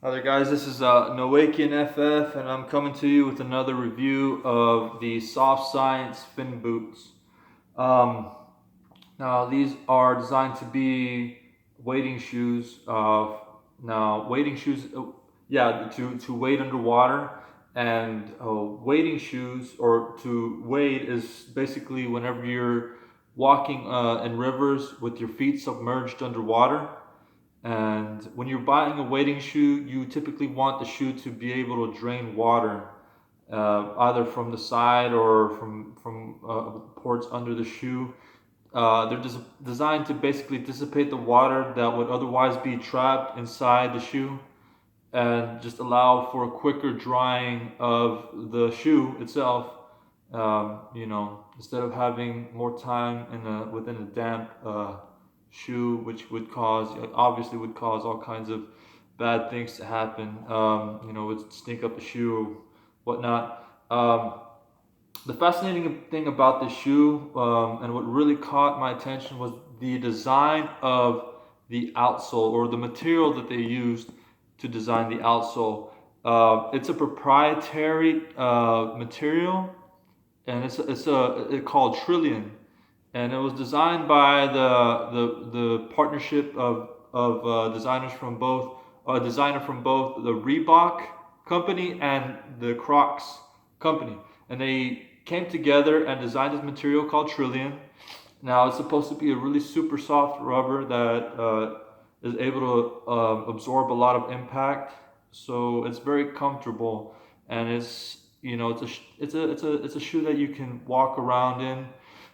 Hi there guys, this is Nowakian FF and I'm coming to you with another review of the SoftScience Fin Boots. Um, Now these are designed to be wading shoes. Now wading shoes, to wade underwater. And wading shoes, or to wade, is basically whenever you're walking in rivers with your feet submerged underwater. And when you're buying a wading shoe, you typically want the shoe to be able to drain water, either from the side or from ports under the shoe. They're just designed to basically dissipate the water that would otherwise be trapped inside the shoe, and just allow for a quicker drying of the shoe itself. Instead of having more time within a damp shoe, which obviously would cause all kinds of bad things to happen. Would stink up the shoe or whatnot. The fascinating thing about this shoe, and what really caught my attention, was the design of the outsole, or the material that they used to design the outsole. It's a proprietary material, and it's called Trillion, and it was designed by the partnership of designers from both a designer from both the Reebok company and the Crocs company, and they came together and designed this material called Trillion. Now it's supposed to be a really super soft rubber that is able to absorb a lot of impact, so it's very comfortable, and it's a shoe that you can walk around in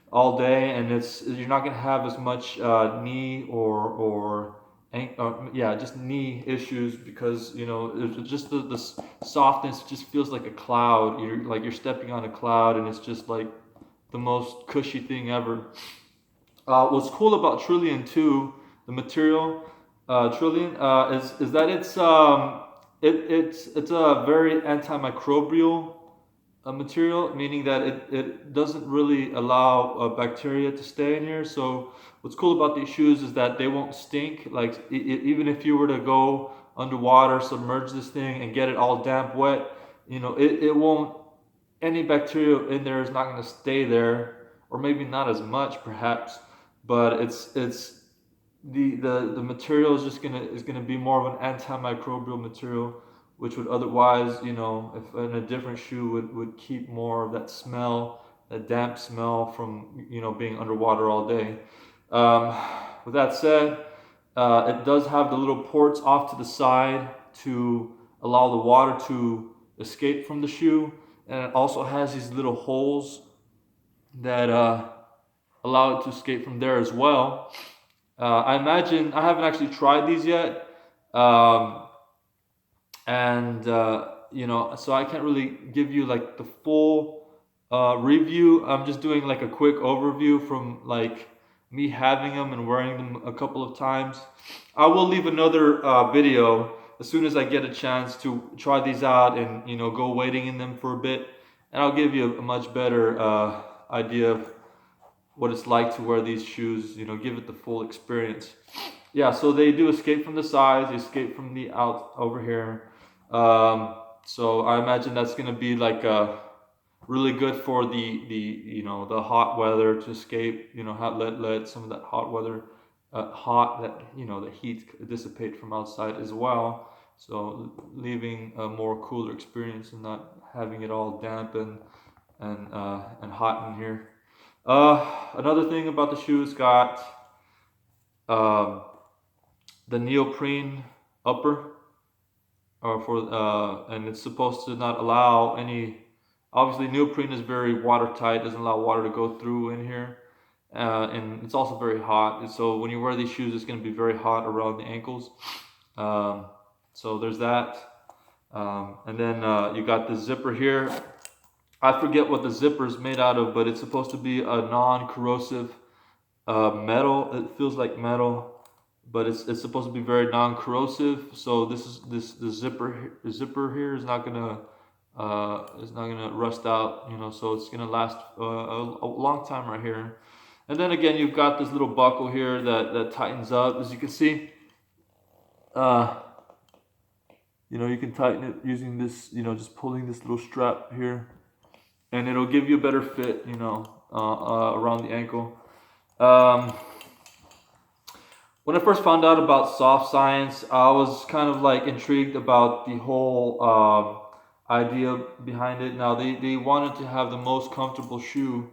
all day, and you're not gonna have as much knee just knee issues, because it's just the softness just feels like a cloud. You're stepping on a cloud, and it's just like the most cushy thing ever. What's cool about Trillion too, the material Trillion, is that it's a very antimicrobial material, meaning that it doesn't really allow bacteria to stay in here. So what's cool about these shoes is that they won't stink. Like even if you were to go underwater, submerge this thing, and get it all damp wet, it won't. Any bacteria in there is not going to stay there, or maybe not as much, perhaps. But it's the material is gonna be more of an antimicrobial material, which would otherwise, if in a different shoe, would keep more of that smell, that damp smell from being underwater all day. Um, with that said, it does have the little ports off to the side to allow the water to escape from the shoe, and it also has these little holes that allow it to escape from there as well. I imagine, I haven't actually tried these yet, um, and so I can't really give you like the full review. I'm just doing like a quick overview from like me having them and wearing them a couple of times. I will leave another video as soon as I get a chance to try these out and go wading in them for a bit, and I'll give you a much better idea of what it's like to wear these shoes, give it the full experience. Yeah, so they do escape from the sides, they escape from the out over here. So I imagine that's going to be like really good for the hot weather, to escape, let some of that hot weather, the heat dissipate from outside as well. So leaving a more cooler experience and not having it all damp and hot in here. Another thing about the shoes, got um, the neoprene upper, and it's supposed to not allow any. Obviously, neoprene is very watertight; doesn't allow water to go through in here, and it's also very hot. And so when you wear these shoes, it's going to be very hot around the ankles. So there's that, and then you got the zipper here. I forget what the zipper is made out of, but it's supposed to be a non-corrosive metal. It feels like metal, but it's supposed to be very non-corrosive. So the zipper here is not gonna rust out. So it's gonna last a long time right here. And then again, you've got this little buckle here that tightens up, as you can see. Uh, You know, you can tighten it using this, you know, just pulling this little strap here, and it'll give you a better fit, you know, around the ankle. Um, when I first found out about SoftScience, I was kind of like intrigued about the whole idea behind it. Now, they wanted to have the most comfortable shoe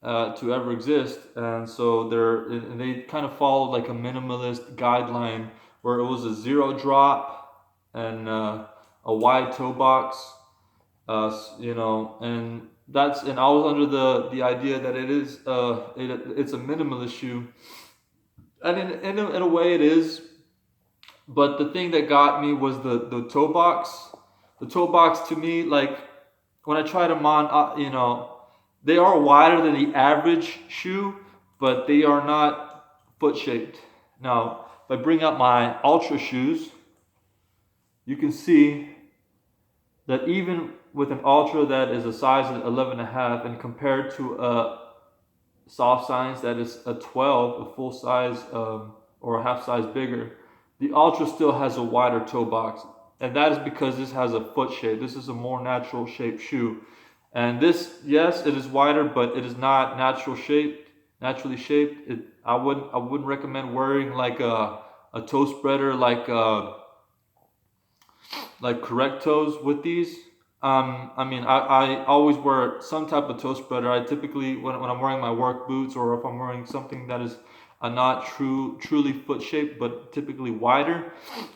to ever exist, and so they kind of followed like a minimalist guideline where it was a zero drop and a wide toe box, you know, and I was under the idea that it's a minimalist shoe, and in a way it is, but the thing that got me was the toe box. The toe box to me, like when I tried them on, you know, they are wider than the average shoe, but they are not foot shaped. Now, if I bring up my Ultra shoes, you can see that even with an Ultra that is a size of 11 and a half, and compared to a SoftScience that is a 12, a full size or a half size bigger, the Ultra still has a wider toe box. And that is because this has a foot shape. This is a more natural shaped shoe. And this, yes, it is wider, but it is not naturally shaped. I wouldn't recommend wearing like a toe spreader like correct toes with these. I mean, I always wear some type of toe spreader. I typically, when I'm wearing my work boots, or if I'm wearing something that is not truly foot shaped, but typically wider,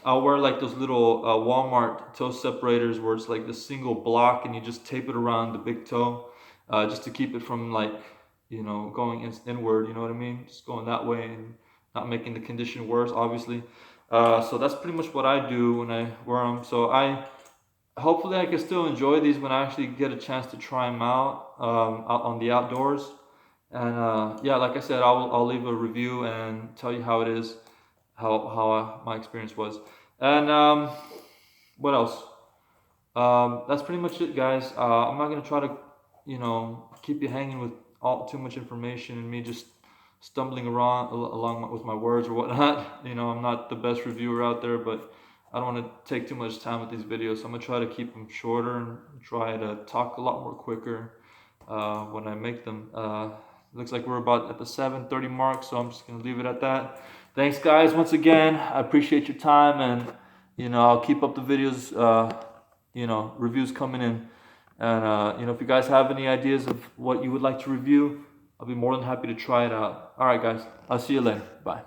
I'll wear like those little Walmart toe separators where it's like the single block and you just tape it around the big toe, just to keep it from like, you know, going inward, you know what I mean? Just going that way and not making the condition worse, obviously. So that's pretty much what I do when I wear them. So hopefully I can still enjoy these when I actually get a chance to try them out on the outdoors. And yeah, like I said, I'll leave a review and tell you how it is, how my experience was. And what else? That's pretty much it, guys. I'm not gonna try to, you know, keep you hanging with too much information and me just stumbling around along with my words or whatnot. You know, I'm not the best reviewer out there, but I don't want to take too much time with these videos, so I'm gonna try to keep them shorter and try to talk a lot more quicker when I make them. Looks like we're about at the 7:30 mark, so I'm just gonna leave it at that. Thanks, guys, once again. I appreciate your time, and you know, I'll keep up the videos. You know, reviews coming in, and you know, if you guys have any ideas of what you would like to review, I'll be more than happy to try it out. All right, guys, I'll see you later. Bye.